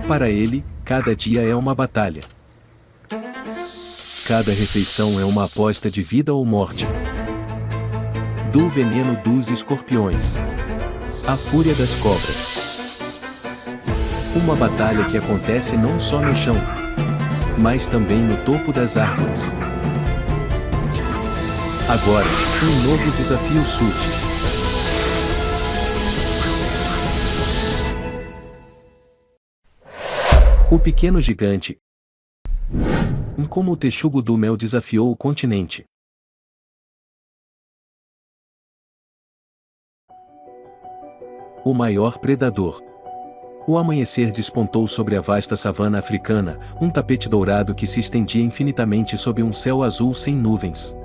Para ele, cada dia é uma batalha. Cada refeição é uma aposta de vida ou morte. Do veneno dos escorpiões à fúria das cobras. Uma batalha que acontece não só no chão, mas também no topo das árvores. Agora, um novo desafio surge. O pequeno gigante. Como o texugo do mel desafiou o continente. O maior predador. O amanhecer despontou sobre a vasta savana africana, um tapete dourado que se estendia infinitamente sob um céu azul sem nuvens.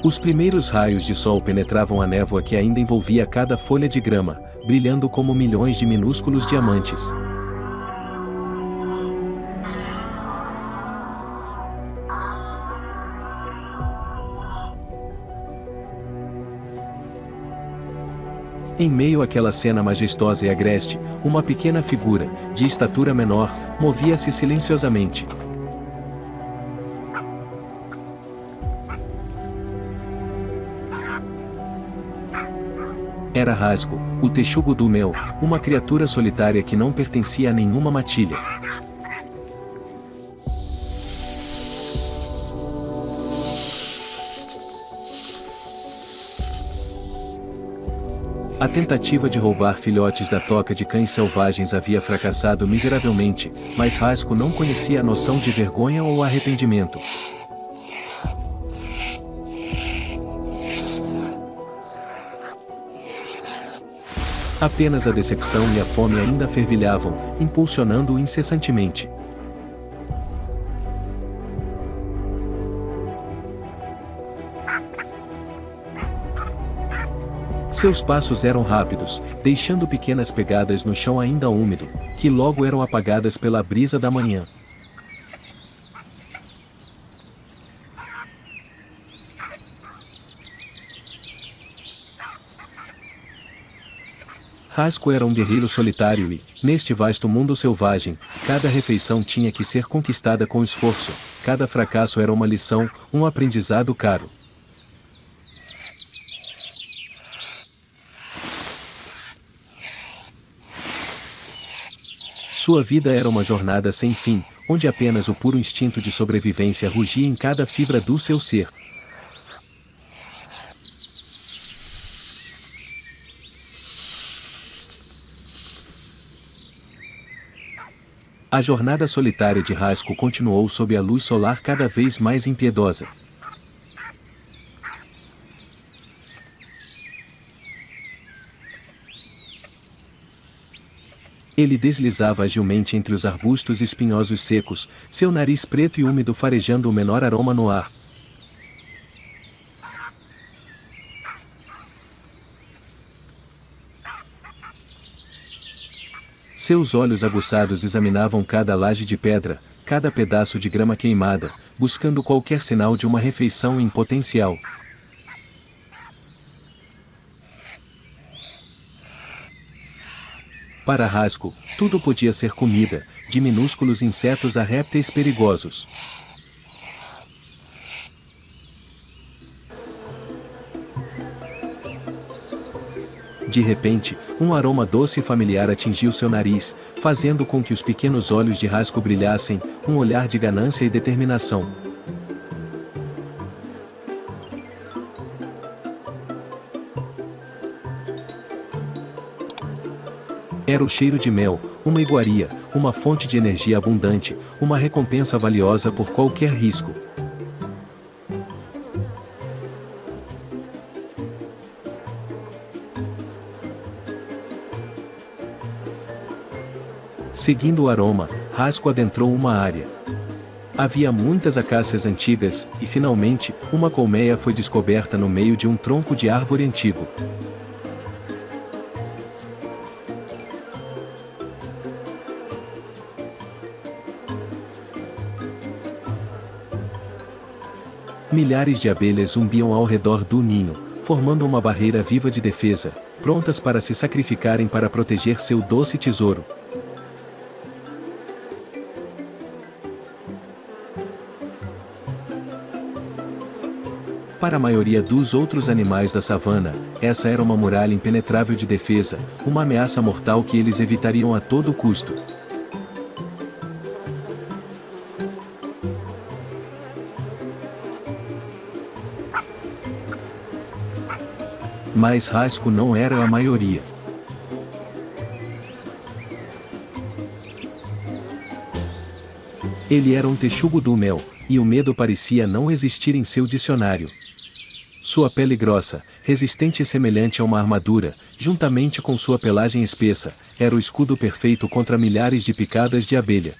Os primeiros raios de sol penetravam a névoa que ainda envolvia cada folha de grama, brilhando como milhões de minúsculos diamantes. Em meio àquela cena majestosa e agreste, uma pequena figura, de estatura menor, movia-se silenciosamente. Era Rasco, o texugo do mel, uma criatura solitária que não pertencia a nenhuma matilha. A tentativa de roubar filhotes da toca de cães selvagens havia fracassado miseravelmente, mas Rasco não conhecia a noção de vergonha ou arrependimento. Apenas a decepção e a fome ainda fervilhavam, impulsionando-o incessantemente. Seus passos eram rápidos, deixando pequenas pegadas no chão ainda úmido, que logo eram apagadas pela brisa da manhã. Rasco era um guerreiro solitário e, neste vasto mundo selvagem, cada refeição tinha que ser conquistada com esforço, cada fracasso era uma lição, um aprendizado caro. Sua vida era uma jornada sem fim, onde apenas o puro instinto de sobrevivência rugia em cada fibra do seu ser. A jornada solitária de Rasco continuou sob a luz solar cada vez mais impiedosa. Ele deslizava agilmente entre os arbustos espinhosos secos, seu nariz preto e úmido farejando o menor aroma no ar. Seus olhos aguçados examinavam cada laje de pedra, cada pedaço de grama queimada, buscando qualquer sinal de uma refeição em potencial. Para Rasco, tudo podia ser comida, de minúsculos insetos a répteis perigosos. De repente, um aroma doce e familiar atingiu seu nariz, fazendo com que os pequenos olhos de Rasco brilhassem, um olhar de ganância e determinação. Era o cheiro de mel, uma iguaria, uma fonte de energia abundante, uma recompensa valiosa por qualquer risco. Seguindo o aroma, Rasco adentrou uma área. Havia muitas acácias antigas, e finalmente, uma colmeia foi descoberta no meio de um tronco de árvore antigo. Milhares de abelhas zumbiam ao redor do ninho, formando uma barreira viva de defesa, prontas para se sacrificarem para proteger seu doce tesouro. Para a maioria dos outros animais da savana, essa era uma muralha impenetrável de defesa, uma ameaça mortal que eles evitariam a todo custo. Mas Rasco não era a maioria. Ele era um texugo do mel, e o medo parecia não existir em seu dicionário. Sua pele grossa, resistente e semelhante a uma armadura, juntamente com sua pelagem espessa, era o escudo perfeito contra milhares de picadas de abelha.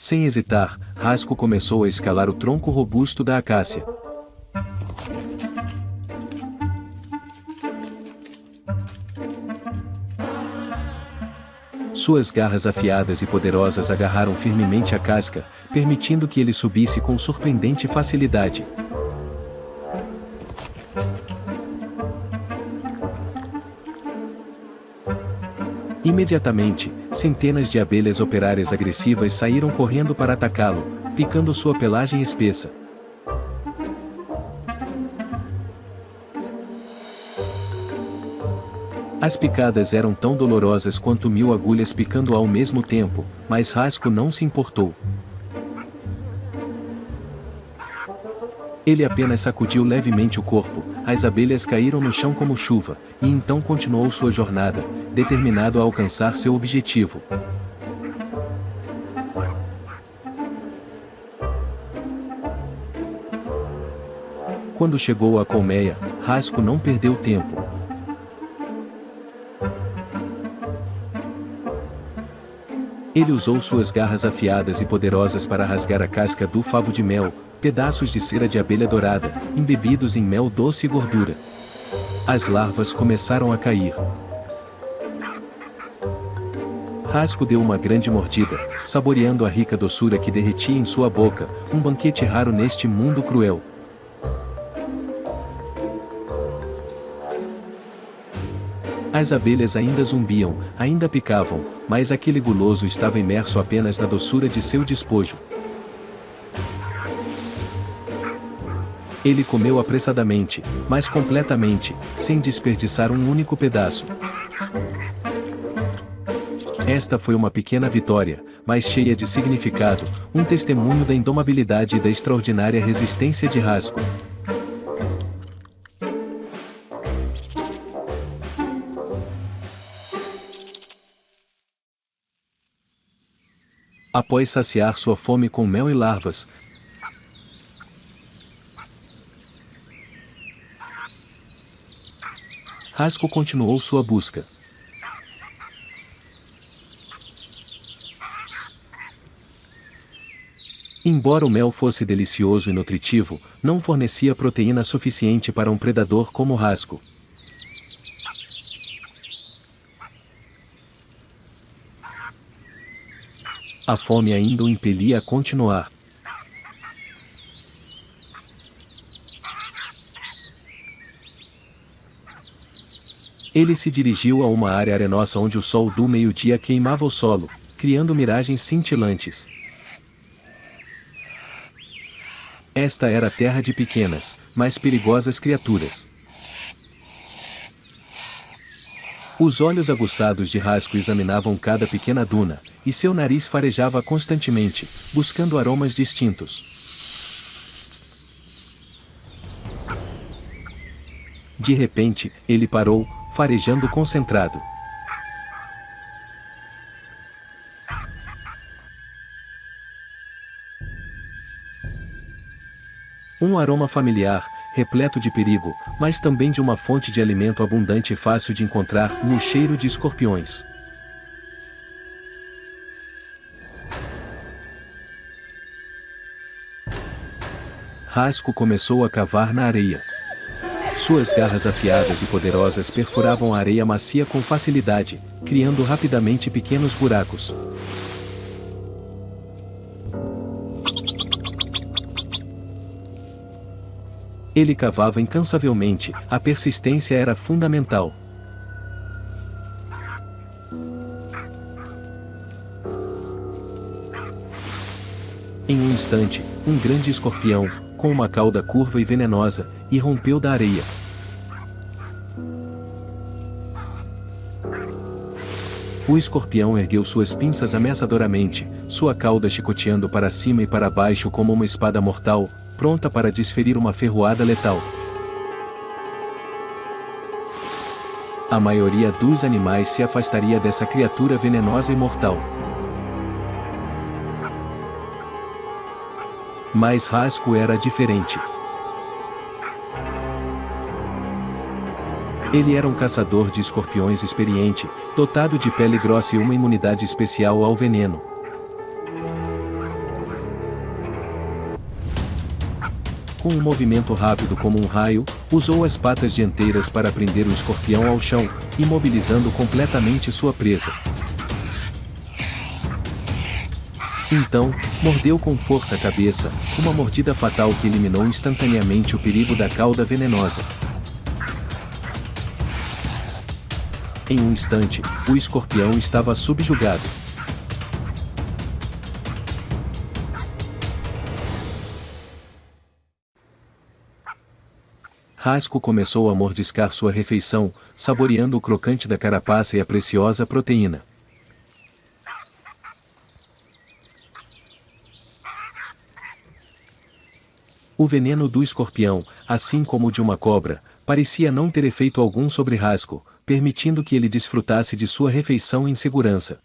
Sem hesitar, Rasco começou a escalar o tronco robusto da acácia. Suas garras afiadas e poderosas agarraram firmemente a casca, permitindo que ele subisse com surpreendente facilidade. Imediatamente, centenas de abelhas operárias agressivas saíram correndo para atacá-lo, picando sua pelagem espessa. As picadas eram tão dolorosas quanto 1000 agulhas picando ao mesmo tempo, mas Rasco não se importou. Ele apenas sacudiu levemente o corpo, as abelhas caíram no chão como chuva, e então continuou sua jornada, determinado a alcançar seu objetivo. Quando chegou à colmeia, Rasco não perdeu tempo. Ele usou suas garras afiadas e poderosas para rasgar a casca do favo de mel, pedaços de cera de abelha dourada, embebidos em mel doce e gordura. As larvas começaram a cair. Rasco deu uma grande mordida, saboreando a rica doçura que derretia em sua boca, um banquete raro neste mundo cruel. As abelhas ainda zumbiam, ainda picavam, mas aquele guloso estava imerso apenas na doçura de seu despojo. Ele comeu apressadamente, mas completamente, sem desperdiçar um único pedaço. Esta foi uma pequena vitória, mas cheia de significado, um testemunho da indomabilidade e da extraordinária resistência de Rasco. Após saciar sua fome com mel e larvas, Rasco continuou sua busca. Embora o mel fosse delicioso e nutritivo, não fornecia proteína suficiente para um predador como Rasco. A fome ainda o impelia a continuar. Ele se dirigiu a uma área arenosa onde o sol do meio-dia queimava o solo, criando miragens cintilantes. Esta era a terra de pequenas, mas perigosas criaturas. Os olhos aguçados de Rasco examinavam cada pequena duna, e seu nariz farejava constantemente, buscando aromas distintos. De repente, ele parou, farejando concentrado. Um aroma familiar, repleto de perigo, mas também de uma fonte de alimento abundante e fácil de encontrar, no cheiro de escorpiões. Rasco começou a cavar na areia. Suas garras afiadas e poderosas perfuravam a areia macia com facilidade, criando rapidamente pequenos buracos. Ele cavava incansavelmente, a persistência era fundamental. Em um instante, um grande escorpião, com uma cauda curva e venenosa, irrompeu da areia. O escorpião ergueu suas pinças ameaçadoramente, sua cauda chicoteando para cima e para baixo como uma espada mortal, pronta para desferir uma ferroada letal. A maioria dos animais se afastaria dessa criatura venenosa e mortal. Mas Rasco era diferente. Ele era um caçador de escorpiões experiente, dotado de pele grossa e uma imunidade especial ao veneno. Com um movimento rápido como um raio, usou as patas dianteiras para prender o escorpião ao chão, imobilizando completamente sua presa. Então, mordeu com força a cabeça, uma mordida fatal que eliminou instantaneamente o perigo da cauda venenosa. Em um instante, o escorpião estava subjugado. Rasco começou a mordiscar sua refeição, saboreando o crocante da carapaça e a preciosa proteína. O veneno do escorpião, assim como o de uma cobra, parecia não ter efeito algum sobre Rasco, permitindo que ele desfrutasse de sua refeição em segurança.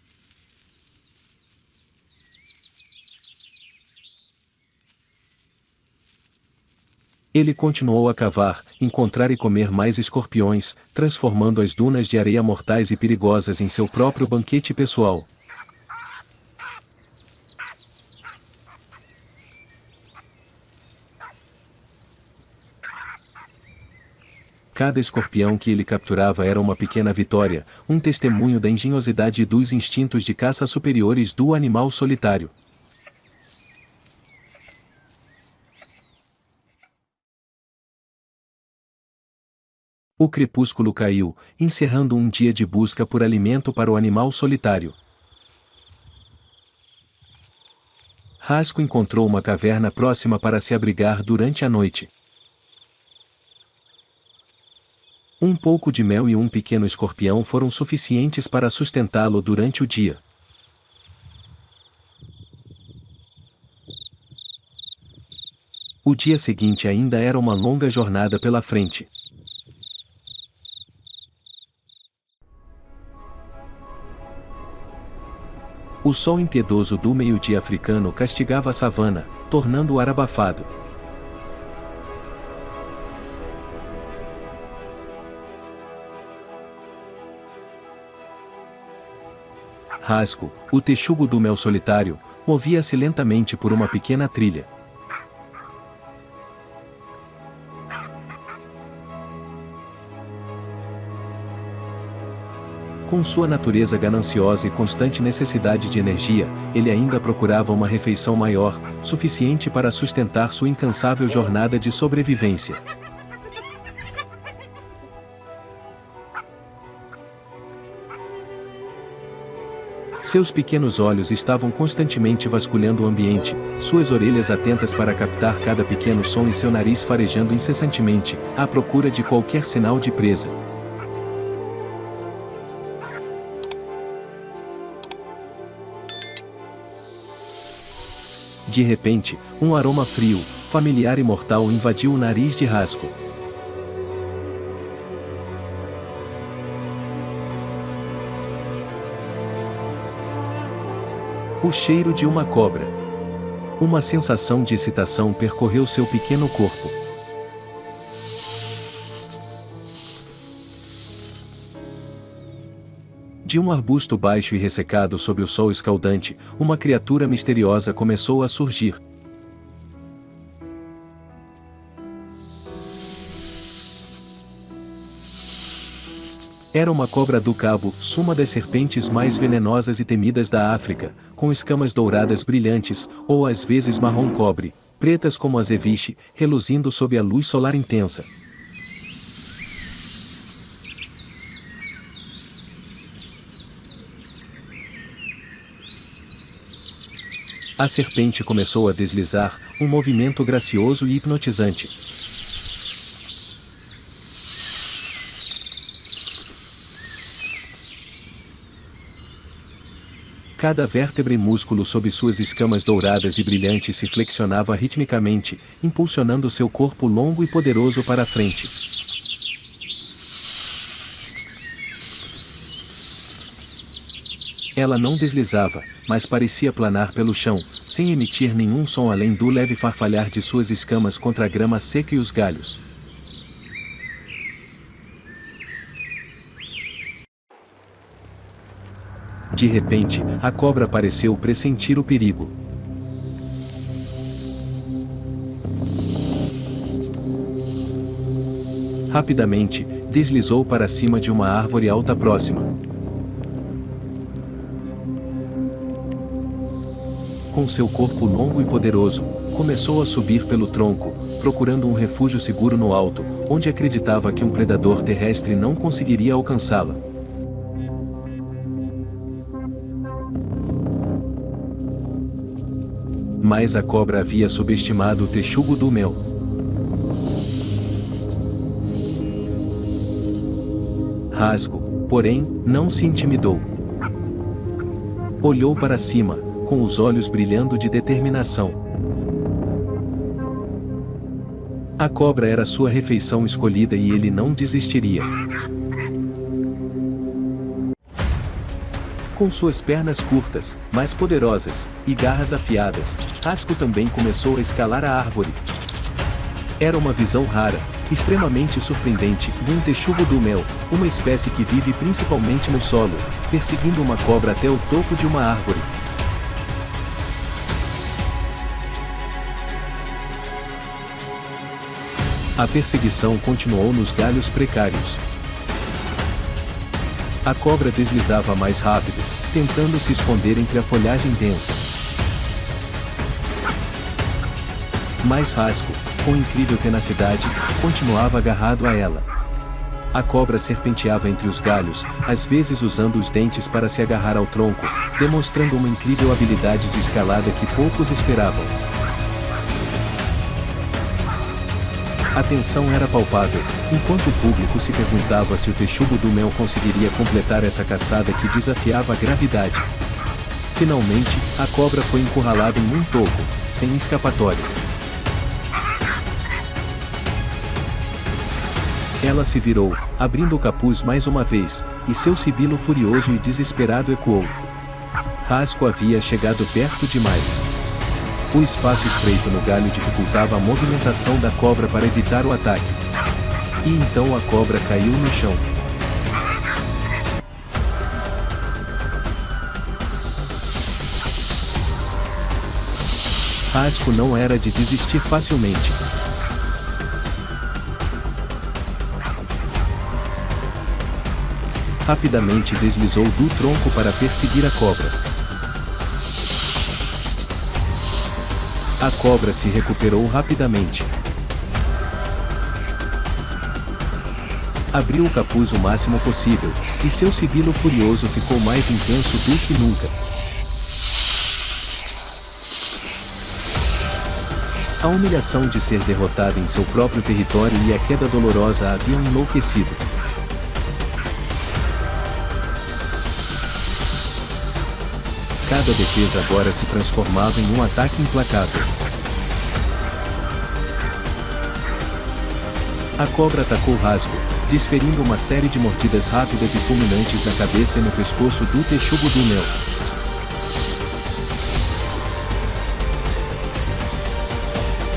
Ele continuou a cavar, encontrar e comer mais escorpiões, transformando as dunas de areia mortais e perigosas em seu próprio banquete pessoal. Cada escorpião que ele capturava era uma pequena vitória, um testemunho da engenhosidade e dos instintos de caça superiores do animal solitário. O crepúsculo caiu, encerrando um dia de busca por alimento para o animal solitário. Rasco encontrou uma caverna próxima para se abrigar durante a noite. Um pouco de mel e um pequeno escorpião foram suficientes para sustentá-lo durante o dia. O dia seguinte ainda era uma longa jornada pela frente. O sol impiedoso do meio-dia africano castigava a savana, tornando o ar abafado. Rasco, o texugo do mel solitário, movia-se lentamente por uma pequena trilha. Com sua natureza gananciosa e constante necessidade de energia, ele ainda procurava uma refeição maior, suficiente para sustentar sua incansável jornada de sobrevivência. Seus pequenos olhos estavam constantemente vasculhando o ambiente, suas orelhas atentas para captar cada pequeno som e seu nariz farejando incessantemente, à procura de qualquer sinal de presa. De repente, um aroma frio, familiar e mortal invadiu o nariz de Rasco. O cheiro de uma cobra. Uma sensação de excitação percorreu seu pequeno corpo. De um arbusto baixo e ressecado sob o sol escaldante, uma criatura misteriosa começou a surgir. Era uma cobra do cabo, uma das serpentes mais venenosas e temidas da África, com escamas douradas brilhantes, ou às vezes marrom cobre, pretas como azeviche, reluzindo sob a luz solar intensa. A serpente começou a deslizar, um movimento gracioso e hipnotizante. Cada vértebra e músculo sob suas escamas douradas e brilhantes se flexionava ritmicamente, impulsionando seu corpo longo e poderoso para a frente. Ela não deslizava, mas parecia planar pelo chão, sem emitir nenhum som além do leve farfalhar de suas escamas contra a grama seca e os galhos. De repente, a cobra pareceu pressentir o perigo. Rapidamente, deslizou para cima de uma árvore alta próxima. Com seu corpo longo e poderoso, começou a subir pelo tronco, procurando um refúgio seguro no alto, onde acreditava que um predador terrestre não conseguiria alcançá-la. Mas a cobra havia subestimado o texugo do mel. Rasgo, porém, não se intimidou. Olhou para cima, com os olhos brilhando de determinação. A cobra era sua refeição escolhida e ele não desistiria. Com suas pernas curtas, mais poderosas, e garras afiadas, Rasgo também começou a escalar a árvore. Era uma visão rara, extremamente surpreendente, de um texugo do mel, uma espécie que vive principalmente no solo, perseguindo uma cobra até o topo de uma árvore. A perseguição continuou nos galhos precários. A cobra deslizava mais rápido, tentando se esconder entre a folhagem densa. Mas Rasgo, com incrível tenacidade, continuava agarrado a ela. A cobra serpenteava entre os galhos, às vezes usando os dentes para se agarrar ao tronco, demonstrando uma incrível habilidade de escalada que poucos esperavam. A tensão era palpável, enquanto o público se perguntava se o texugo do mel conseguiria completar essa caçada que desafiava a gravidade. Finalmente, a cobra foi encurralada em um toco, sem escapatória. Ela se virou, abrindo o capuz mais uma vez, e seu sibilo furioso e desesperado ecoou. Rasgo havia chegado perto demais. O espaço estreito no galho dificultava a movimentação da cobra para evitar o ataque. E então a cobra caiu no chão. Rasgo não era de desistir facilmente. Rapidamente deslizou do tronco para perseguir a cobra. A cobra se recuperou rapidamente. Abriu o capuz o máximo possível, e seu sibilo furioso ficou mais intenso do que nunca. A humilhação de ser derrotada em seu próprio território e a queda dolorosa a haviam enlouquecido. Cada defesa agora se transformava em um ataque implacável. A cobra atacou Rasgo, desferindo uma série de mordidas rápidas e fulminantes na cabeça e no pescoço do texugo do mel.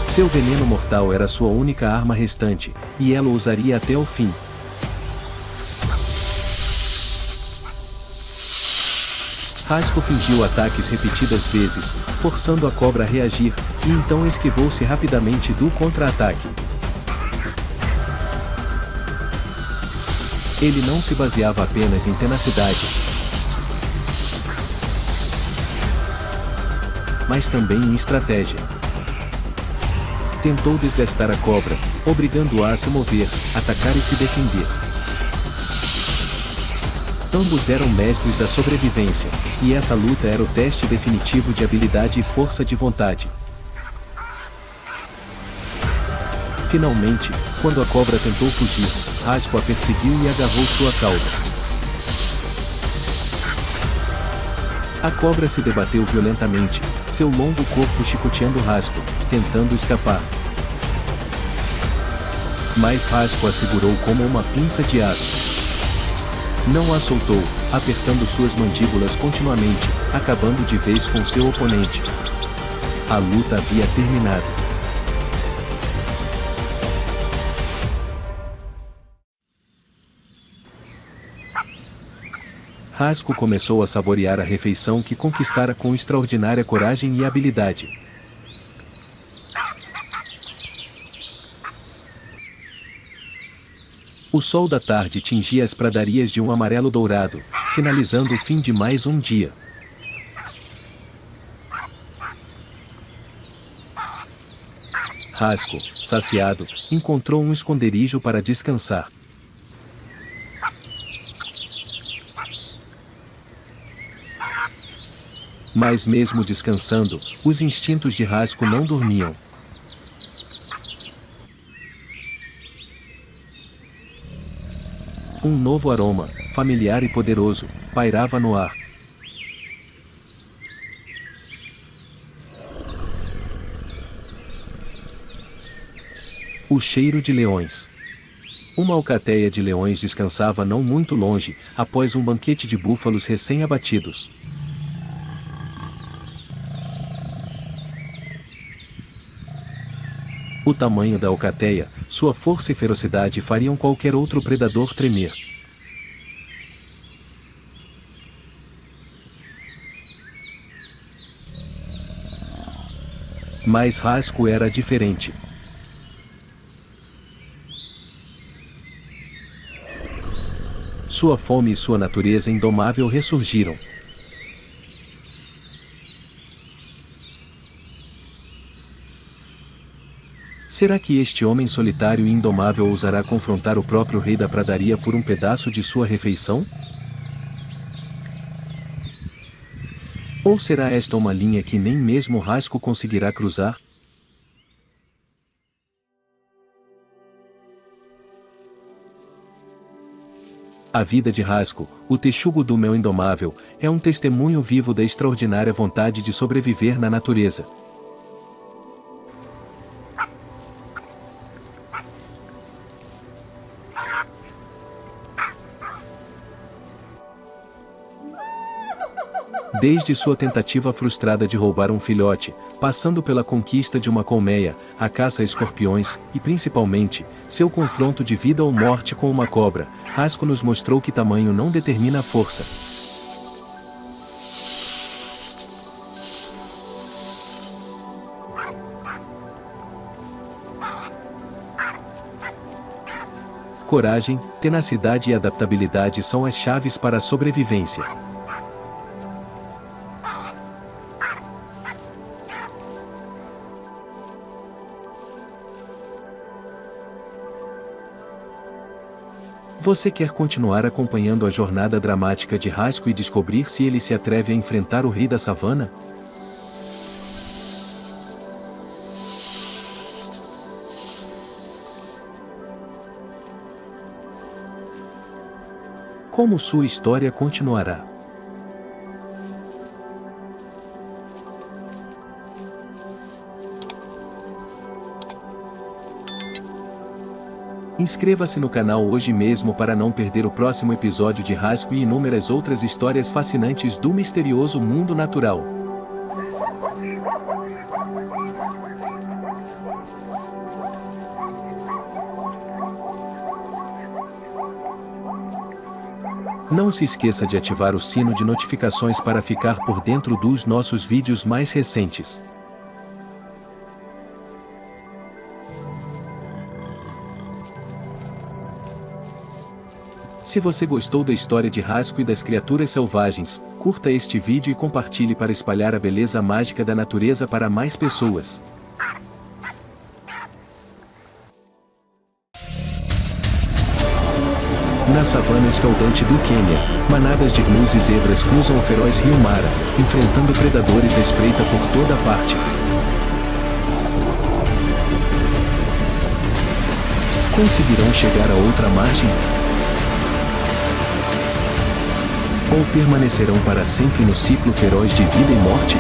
Seu veneno mortal era sua única arma restante, e ela o usaria até o fim. Rasgo fingiu ataques repetidas vezes, forçando a cobra a reagir, e então esquivou-se rapidamente do contra-ataque. Ele não se baseava apenas em tenacidade, mas também em estratégia. Tentou desgastar a cobra, obrigando-a a se mover, atacar e se defender. Ambos eram mestres da sobrevivência, e essa luta era o teste definitivo de habilidade e força de vontade. Finalmente, quando a cobra tentou fugir, Rasco a perseguiu e agarrou sua cauda. A cobra se debateu violentamente, seu longo corpo chicoteando Rasco, tentando escapar. Mas Rasco a segurou como uma pinça de aço. Não a soltou, apertando suas mandíbulas continuamente, acabando de vez com seu oponente. A luta havia terminado. Rasco começou a saborear a refeição que conquistara com extraordinária coragem e habilidade. O sol da tarde tingia as pradarias de um amarelo dourado, sinalizando o fim de mais um dia. Rasco, saciado, encontrou um esconderijo para descansar. Mas mesmo descansando, os instintos de Rasco não dormiam. Um novo aroma, familiar e poderoso, pairava no ar. O cheiro de leões. Uma alcateia de leões descansava não muito longe, após um banquete de búfalos recém-abatidos. O tamanho da alcateia, sua força e ferocidade fariam qualquer outro predador tremer. Mas Rasco era diferente. Sua fome e sua natureza indomável ressurgiram. Será que este homem solitário e indomável ousará confrontar o próprio rei da pradaria por um pedaço de sua refeição? Ou será esta uma linha que nem mesmo Rasco conseguirá cruzar? A vida de Rasco, o texugo do mel indomável, é um testemunho vivo da extraordinária vontade de sobreviver na natureza. Desde sua tentativa frustrada de roubar um filhote, passando pela conquista de uma colmeia, a caça a escorpiões, e principalmente, seu confronto de vida ou morte com uma cobra, Rasco nos mostrou que tamanho não determina a força. Coragem, tenacidade e adaptabilidade são as chaves para a sobrevivência. Você quer continuar acompanhando a jornada dramática de Rasco e descobrir se ele se atreve a enfrentar o rei da savana? Como sua história continuará? Inscreva-se no canal hoje mesmo para não perder o próximo episódio de Rasco e inúmeras outras histórias fascinantes do misterioso mundo natural. Não se esqueça de ativar o sino de notificações para ficar por dentro dos nossos vídeos mais recentes. Se você gostou da história de Rasco e das criaturas selvagens, curta este vídeo e compartilhe para espalhar a beleza mágica da natureza para mais pessoas. Na savana escaldante do Quênia, manadas de gnus e zebras cruzam o feroz rio Mara, enfrentando predadores à espreita por toda parte. Conseguirão chegar a outra margem? Ou permanecerão para sempre no ciclo feroz de vida e morte?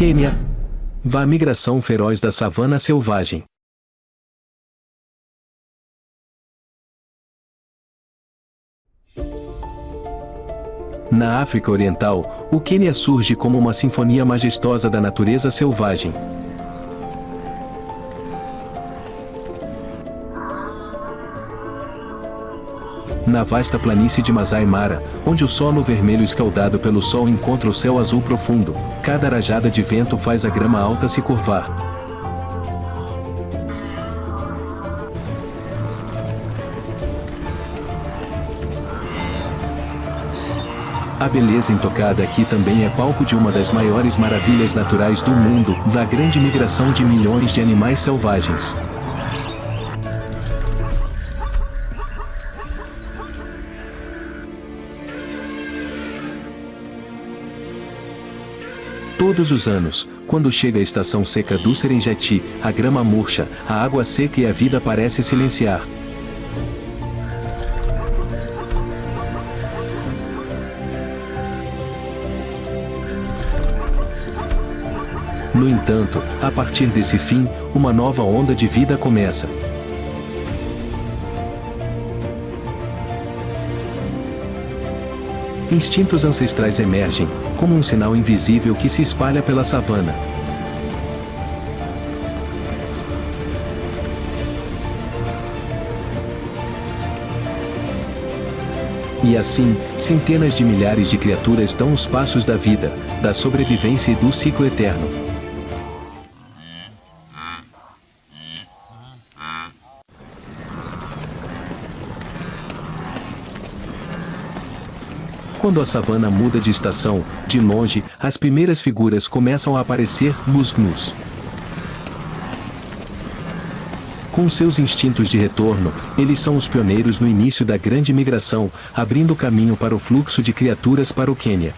Quênia. A migração feroz da savana selvagem. Na África Oriental, o Quênia surge como uma sinfonia majestosa da natureza selvagem. Na vasta planície de Masai Mara, onde o solo vermelho escaldado pelo sol encontra o céu azul profundo, cada rajada de vento faz a grama alta se curvar. A beleza intocada aqui também é palco de uma das maiores maravilhas naturais do mundo, da grande migração de milhões de animais selvagens. Todos os anos, quando chega a estação seca do Serengeti, a grama murcha, a água seca e a vida parece silenciar. No entanto, a partir desse fim, uma nova onda de vida começa. Instintos ancestrais emergem, como um sinal invisível que se espalha pela savana. E assim, centenas de milhares de criaturas dão os passos da vida, da sobrevivência e do ciclo eterno. Quando a savana muda de estação, de longe, as primeiras figuras começam a aparecer nos gnus. Com seus instintos de retorno, eles são os pioneiros no início da grande migração, abrindo caminho para o fluxo de criaturas para o Quênia.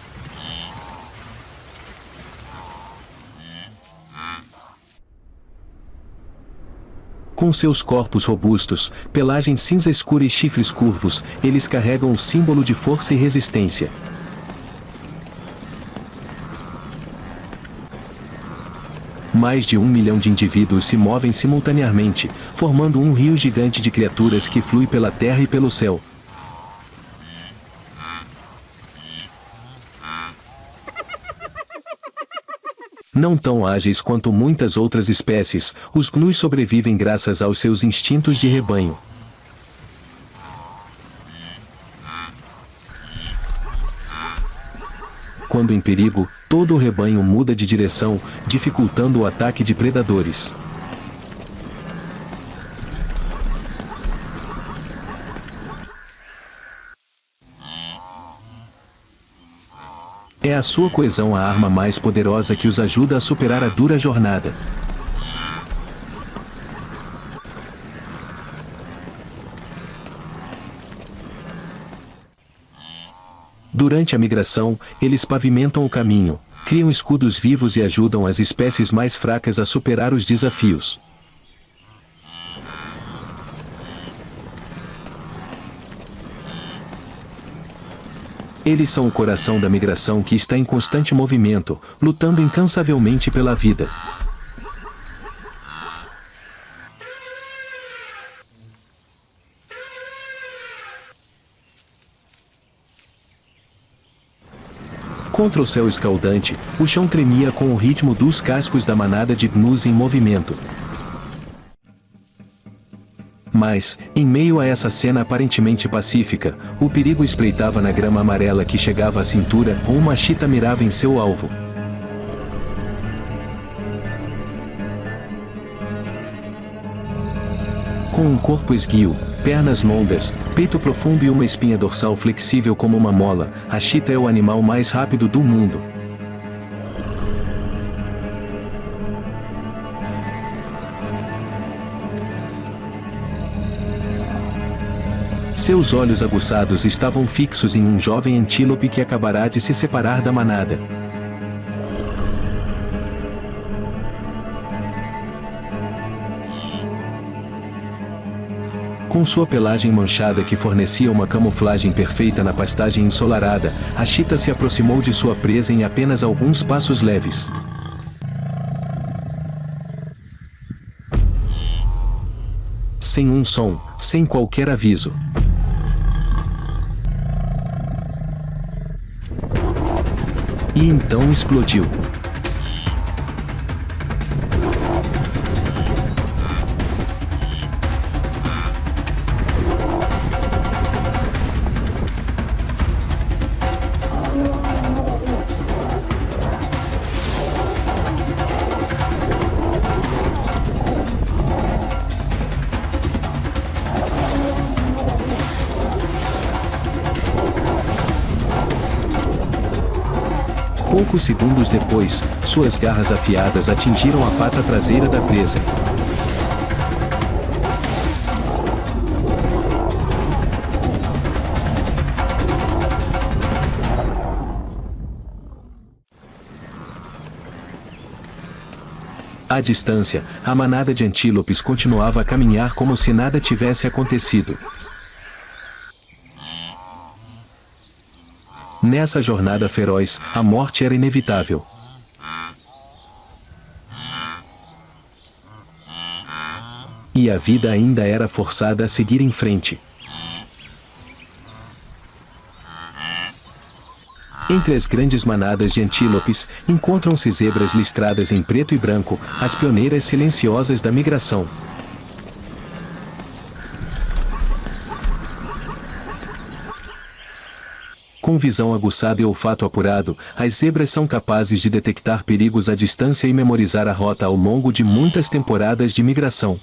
Com seus corpos robustos, pelagem cinza escura e chifres curvos, eles carregam o símbolo de força e resistência. Mais de 1 milhão de indivíduos se movem simultaneamente, formando um rio gigante de criaturas que flui pela terra e pelo céu. Não tão ágeis quanto muitas outras espécies, os gnus sobrevivem graças aos seus instintos de rebanho. Quando em perigo, todo o rebanho muda de direção, dificultando o ataque de predadores. É a sua coesão a arma mais poderosa que os ajuda a superar a dura jornada. Durante a migração, eles pavimentam o caminho, criam escudos vivos e ajudam as espécies mais fracas a superar os desafios. Eles são o coração da migração que está em constante movimento, lutando incansavelmente pela vida. Contra o céu escaldante, o chão tremia com o ritmo dos cascos da manada de gnus em movimento. Mas, em meio a essa cena aparentemente pacífica, o perigo espreitava na grama amarela que chegava à cintura, ou uma chita mirava em seu alvo. Com um corpo esguio, Pernas longas, peito profundo e uma espinha dorsal flexível como uma mola, a chita é o animal mais rápido do mundo. Seus olhos aguçados estavam fixos em um jovem antílope que acabará de se separar da manada. Com sua pelagem manchada que fornecia uma camuflagem perfeita na pastagem ensolarada, a chita se aproximou de sua presa em apenas alguns passos leves. Sem um som, sem qualquer aviso. E então explodiu. Poucos segundos depois, suas garras afiadas atingiram a pata traseira da presa. À distância, a manada de antílopes continuava a caminhar como se nada tivesse acontecido. Nessa jornada feroz, a morte era inevitável. E a vida ainda era forçada a seguir em frente. Entre as grandes manadas de antílopes, encontram-se zebras listradas em preto e branco, as pioneiras silenciosas da migração. Com visão aguçada e olfato apurado, as zebras são capazes de detectar perigos à distância e memorizar a rota ao longo de muitas temporadas de migração.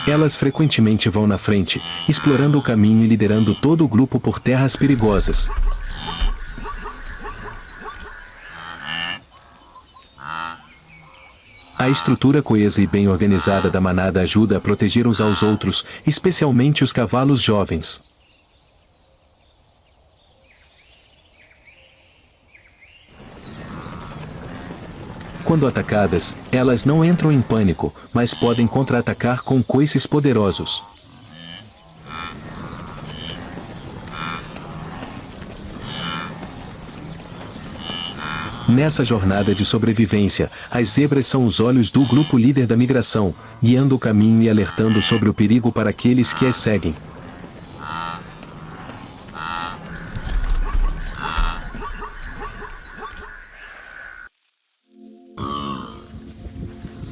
Elas frequentemente vão na frente, explorando o caminho e liderando todo o grupo por terras perigosas. A estrutura coesa e bem organizada da manada ajuda a proteger uns aos outros, especialmente os cavalos jovens. Quando atacadas, elas não entram em pânico, mas podem contra-atacar com coices poderosos. Nessa jornada de sobrevivência, as zebras são os olhos do grupo líder da migração, guiando o caminho e alertando sobre o perigo para aqueles que as seguem.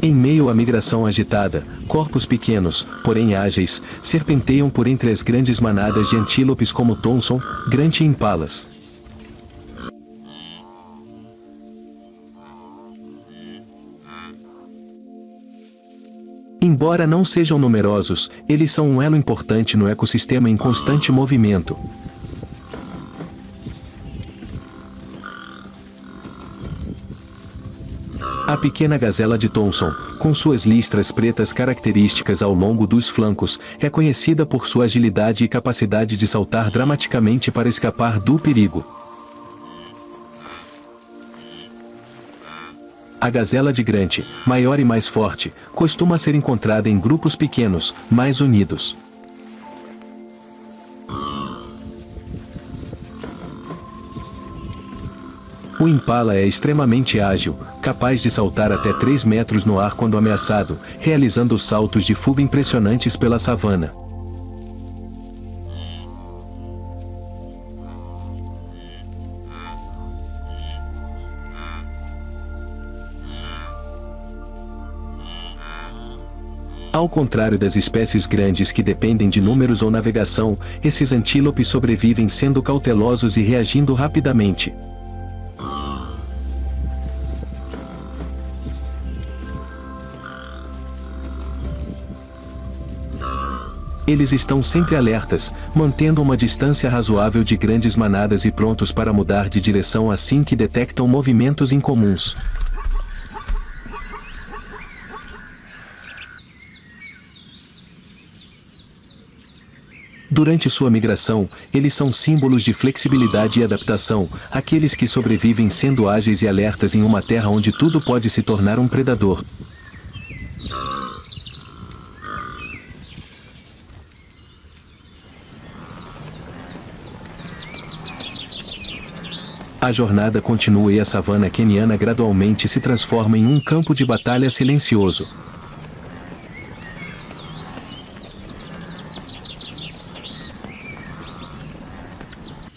Em meio à migração agitada, corpos pequenos, porém ágeis, serpenteiam por entre as grandes manadas de antílopes como Thomson, Grant e Impalas. Embora não sejam numerosos, eles são um elo importante no ecossistema em constante movimento. A pequena gazela de Thomson, com suas listras pretas características ao longo dos flancos, é conhecida por sua agilidade e capacidade de saltar dramaticamente para escapar do perigo. A gazela de Grant, maior e mais forte, costuma ser encontrada em grupos pequenos, mais unidos. O Impala é extremamente ágil, capaz de saltar até 3 metros no ar quando ameaçado, realizando saltos de fuga impressionantes pela savana. Ao contrário das espécies grandes que dependem de números ou navegação, esses antílopes sobrevivem sendo cautelosos e reagindo rapidamente. Eles estão sempre alertas, mantendo uma distância razoável de grandes manadas e prontos para mudar de direção assim que detectam movimentos incomuns. Durante sua migração, eles são símbolos de flexibilidade e adaptação, aqueles que sobrevivem sendo ágeis e alertas em uma terra onde tudo pode se tornar um predador. A jornada continua e a savana queniana gradualmente se transforma em um campo de batalha silencioso.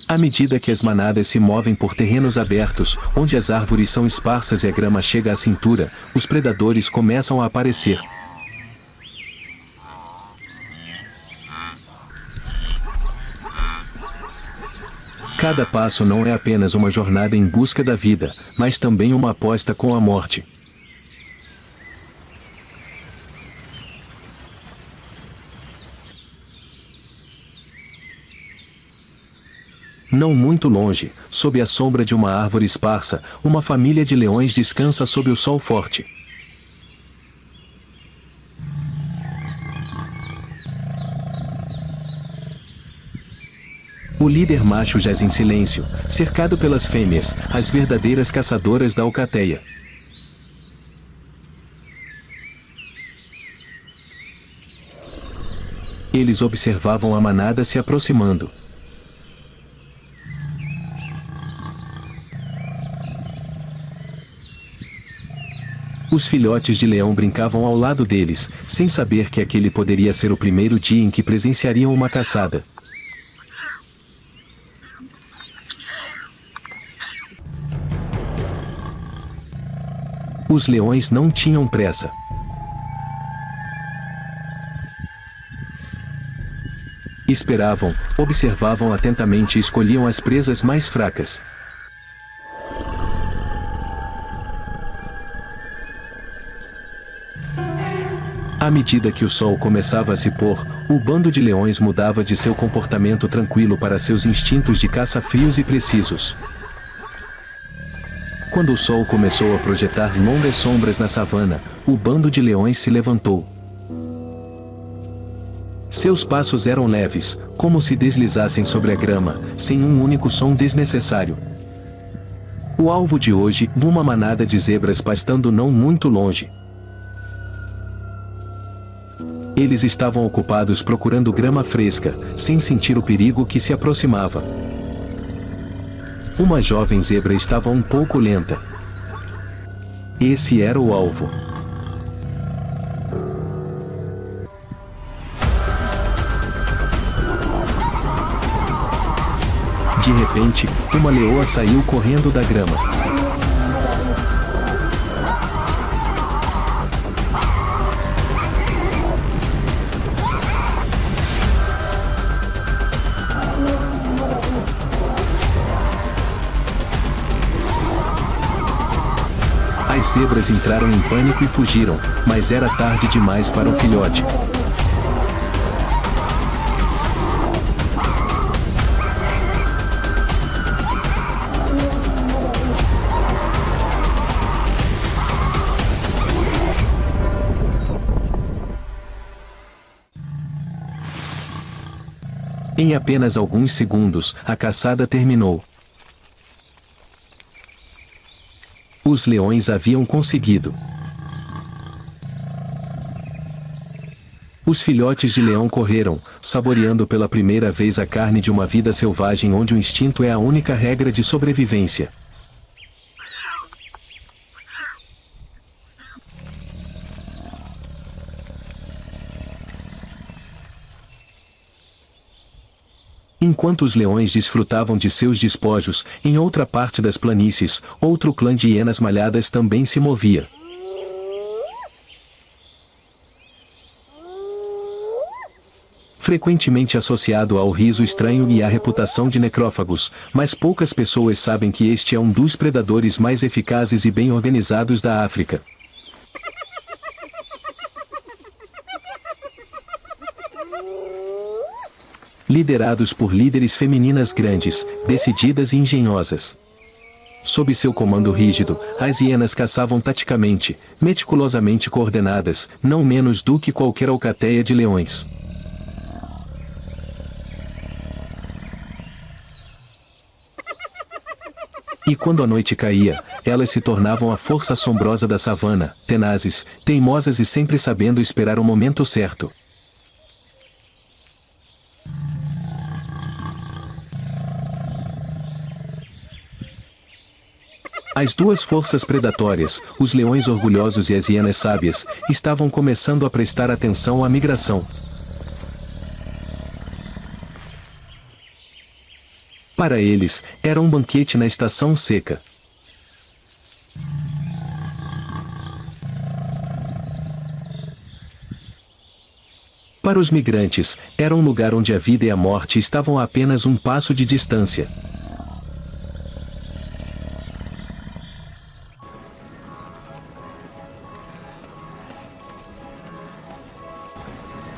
À medida que as manadas se movem por terrenos abertos, onde as árvores são esparsas e a grama chega à cintura, os predadores começam a aparecer. Cada passo não é apenas uma jornada em busca da vida, mas também uma aposta com a morte. Não muito longe, sob a sombra de uma árvore esparsa, uma família de leões descansa sob o sol forte. O líder macho jaz em silêncio, cercado pelas fêmeas, as verdadeiras caçadoras da alcateia. Eles observavam a manada se aproximando. Os filhotes de leão brincavam ao lado deles, sem saber que aquele poderia ser o primeiro dia em que presenciariam uma caçada. Os leões não tinham pressa. Esperavam, observavam atentamente e escolhiam as presas mais fracas. À medida que o sol começava a se pôr, o bando de leões mudava de seu comportamento tranquilo para seus instintos de caça frios e precisos. Quando o sol começou a projetar longas sombras na savana, o bando de leões se levantou. Seus passos eram leves, como se deslizassem sobre a grama, sem um único som desnecessário. O alvo de hoje, uma manada de zebras pastando não muito longe. Eles estavam ocupados procurando grama fresca, sem sentir o perigo que se aproximava. Uma jovem zebra estava um pouco lenta. Esse era o alvo. De repente, uma leoa saiu correndo da grama. As zebras entraram em pânico e fugiram, mas era tarde demais para o filhote. Em apenas alguns segundos, a caçada terminou. Os leões haviam conseguido. Os filhotes de leão correram, saboreando pela primeira vez a carne de uma vida selvagem onde o instinto é a única regra de sobrevivência. Enquanto os leões desfrutavam de seus despojos, em outra parte das planícies, outro clã de hienas malhadas também se movia. Frequentemente associado ao riso estranho e à reputação de necrófagos, mas poucas pessoas sabem que este é um dos predadores mais eficazes e bem organizados da África. liderados por líderes femininas grandes, decididas e engenhosas. Sob seu comando rígido, as hienas caçavam taticamente, meticulosamente coordenadas, não menos do que qualquer alcateia de leões. E quando a noite caía, elas se tornavam a força assombrosa da savana, tenazes, teimosas e sempre sabendo esperar o momento certo. As duas forças predatórias, os leões orgulhosos e as hienas sábias, estavam começando a prestar atenção à migração. Para eles, era um banquete na estação seca. Para os migrantes, era um lugar onde a vida e a morte estavam a apenas um passo de distância.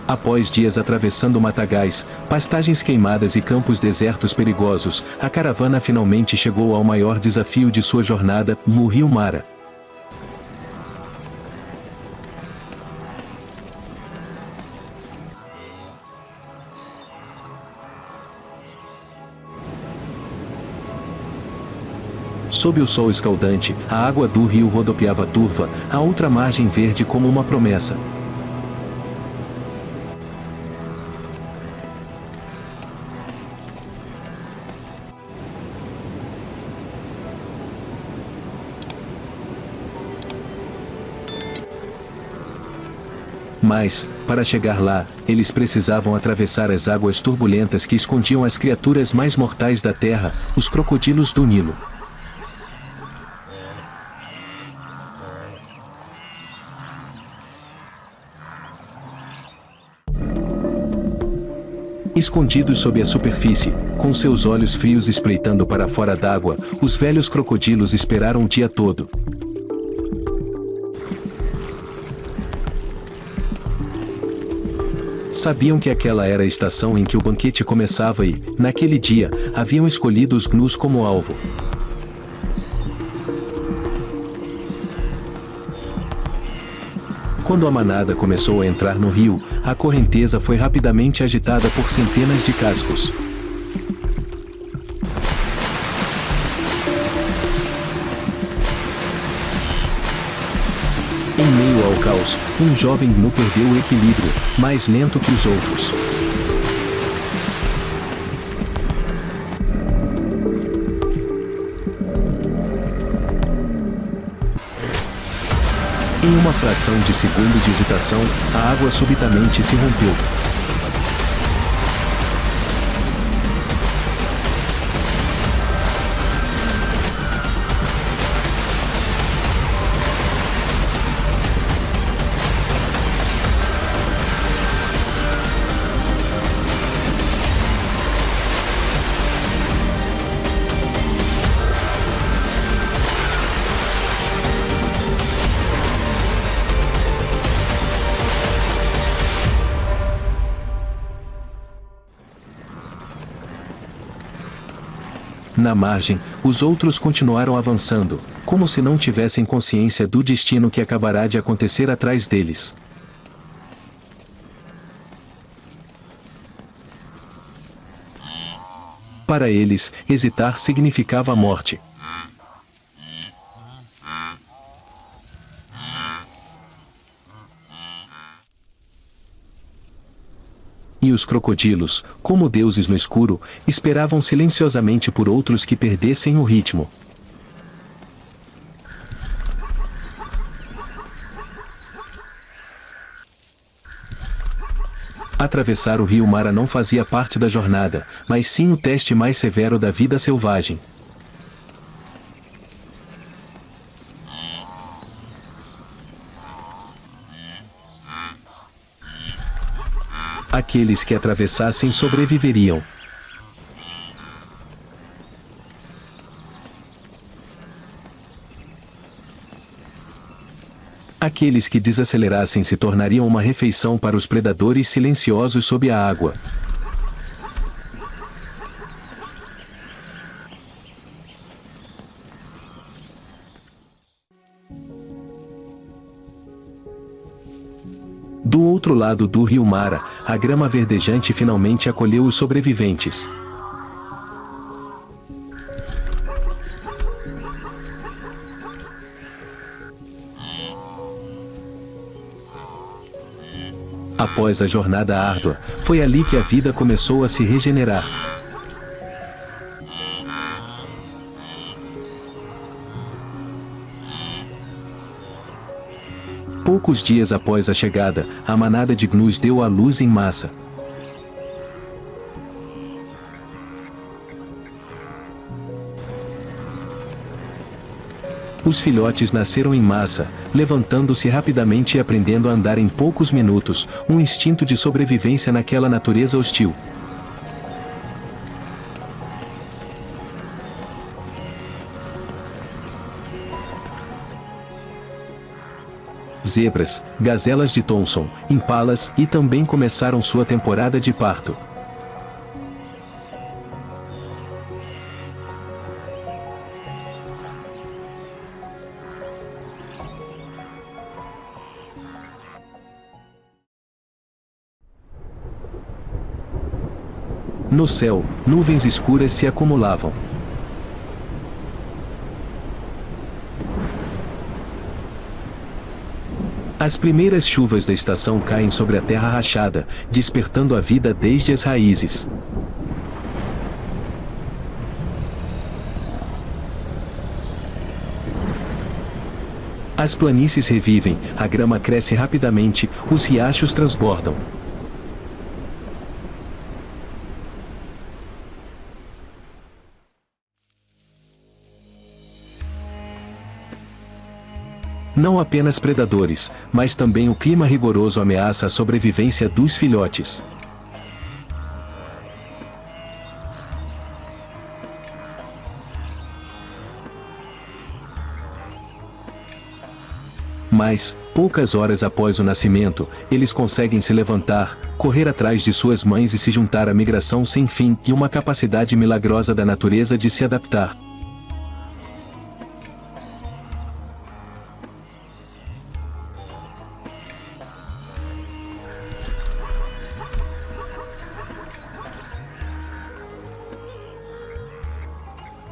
Após dias atravessando matagais, pastagens queimadas e campos desertos perigosos, a caravana finalmente chegou ao maior desafio de sua jornada, no rio Mara. Sob o sol escaldante, a água do rio rodopiava turva, a outra margem verde como uma promessa. Mas, para chegar lá, eles precisavam atravessar as águas turbulentas que escondiam as criaturas mais mortais da terra, os crocodilos do Nilo. Escondidos sob a superfície, com seus olhos frios espreitando para fora d'água, os velhos crocodilos esperaram o dia todo. Sabiam que aquela era a estação em que o banquete começava e, naquele dia, haviam escolhido os gnus como alvo. Quando a manada começou a entrar no rio, a correnteza foi rapidamente agitada por centenas de cascos. Em meio ao caos, um jovem gnu perdeu o equilíbrio, mais lento que os outros. Em uma fração de segundo de hesitação, a água subitamente se rompeu. Na margem, os outros continuaram avançando, como se não tivessem consciência do destino que acabará de acontecer atrás deles. Para eles, hesitar significava a morte. E os crocodilos, como deuses no escuro, esperavam silenciosamente por outros que perdessem o ritmo. Atravessar o rio Mara não fazia parte da jornada, mas sim o teste mais severo da vida selvagem. Aqueles que atravessassem sobreviveriam. Aqueles que desacelerassem se tornariam uma refeição para os predadores silenciosos sob a água. Do outro lado do rio Mara, a grama verdejante finalmente acolheu os sobreviventes. Após a jornada árdua, foi ali que a vida começou a se regenerar. Poucos dias após a chegada, a manada de gnus deu à luz em massa. Os filhotes nasceram em massa, levantando-se rapidamente e aprendendo a andar em poucos minutos, um instinto de sobrevivência naquela natureza hostil. Zebras, gazelas de Thomson, impalas e também começaram sua temporada de parto. No céu, nuvens escuras se acumulavam. As primeiras chuvas da estação caem sobre a terra rachada, despertando a vida desde as raízes. As planícies revivem, a grama cresce rapidamente, os riachos transbordam. Não apenas predadores, mas também o clima rigoroso ameaça a sobrevivência dos filhotes. Mas, poucas horas após o nascimento, eles conseguem se levantar, correr atrás de suas mães e se juntar à migração sem fim e uma capacidade milagrosa da natureza de se adaptar.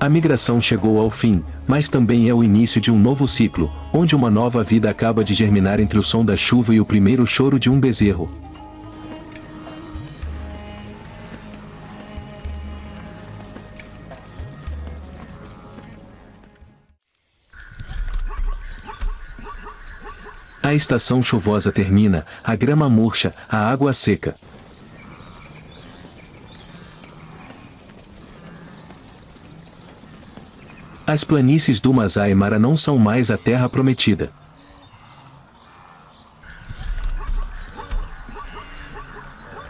A migração chegou ao fim, mas também é o início de um novo ciclo, onde uma nova vida acaba de germinar entre o som da chuva e o primeiro choro de um bezerro. A estação chuvosa termina, a grama murcha, a água seca. As planícies do Masai Mara não são mais a terra prometida.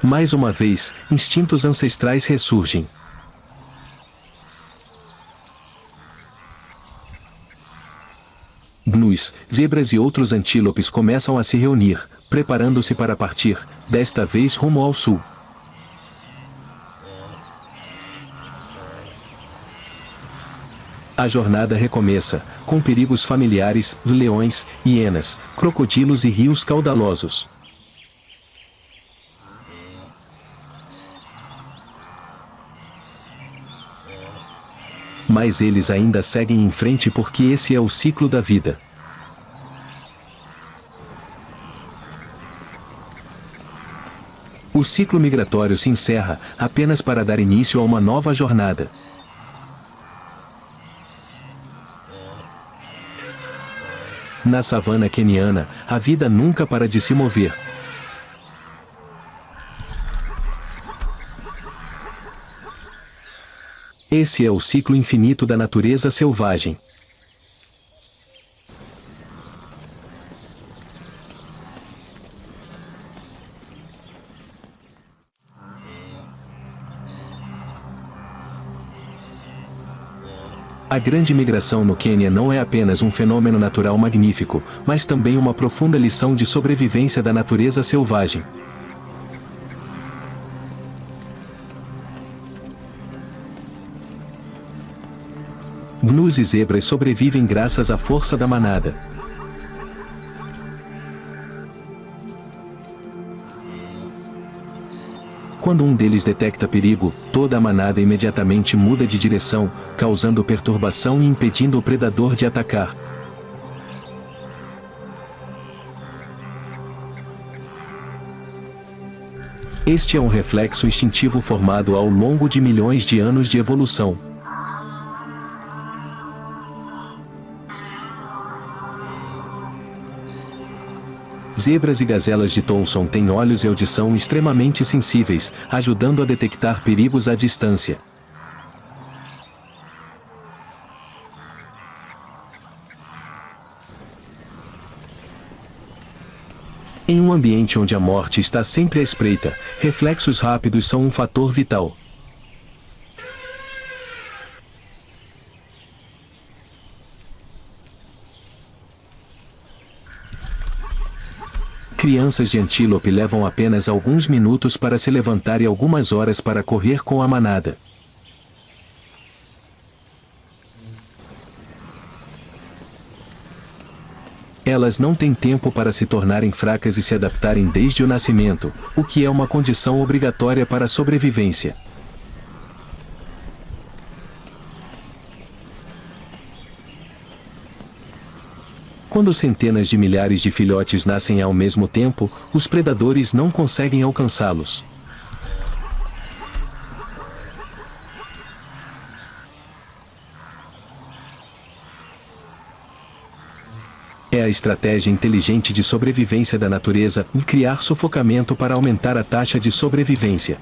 Mais uma vez, instintos ancestrais ressurgem. Gnus, zebras e outros antílopes começam a se reunir, preparando-se para partir, desta vez rumo ao sul. A jornada recomeça, com perigos familiares, leões, hienas, crocodilos e rios caudalosos. Mas eles ainda seguem em frente porque esse é o ciclo da vida. O ciclo migratório se encerra, apenas para dar início a uma nova jornada. Na savana queniana, a vida nunca para de se mover. Esse é o ciclo infinito da natureza selvagem. A grande migração no Quênia não é apenas um fenômeno natural magnífico, mas também uma profunda lição de sobrevivência da natureza selvagem. Gnus e zebras sobrevivem graças à força da manada. Quando um deles detecta perigo, toda a manada imediatamente muda de direção, causando perturbação e impedindo o predador de atacar. Este é um reflexo instintivo formado ao longo de milhões de anos de evolução. Zebras e gazelas de Thomson têm olhos e audição extremamente sensíveis, ajudando a detectar perigos à distância. Em um ambiente onde a morte está sempre à espreita, reflexos rápidos são um fator vital. Crianças de antílope levam apenas alguns minutos para se levantar e algumas horas para correr com a manada. Elas não têm tempo para se tornarem fracas e se adaptarem desde o nascimento, o que é uma condição obrigatória para a sobrevivência. Quando centenas de milhares de filhotes nascem ao mesmo tempo, os predadores não conseguem alcançá-los. É a estratégia inteligente de sobrevivência da natureza em criar sufocamento para aumentar a taxa de sobrevivência.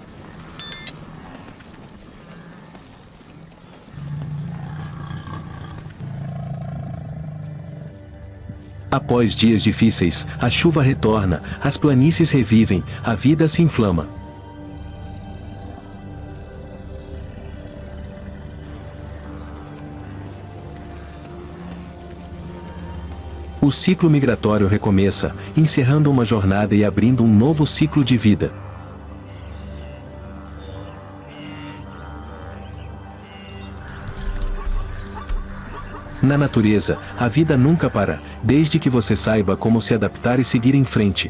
Após dias difíceis, a chuva retorna, as planícies revivem, a vida se inflama. O ciclo migratório recomeça, encerrando uma jornada e abrindo um novo ciclo de vida. Na natureza, a vida nunca para, desde que você saiba como se adaptar e seguir em frente.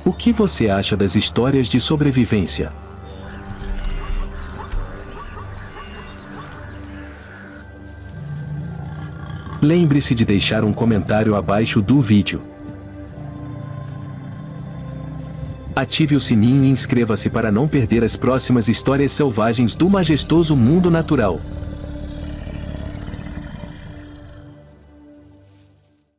O que você acha das histórias de sobrevivência? Lembre-se de deixar um comentário abaixo do vídeo. Ative o sininho e inscreva-se para não perder as próximas histórias selvagens do majestoso mundo natural.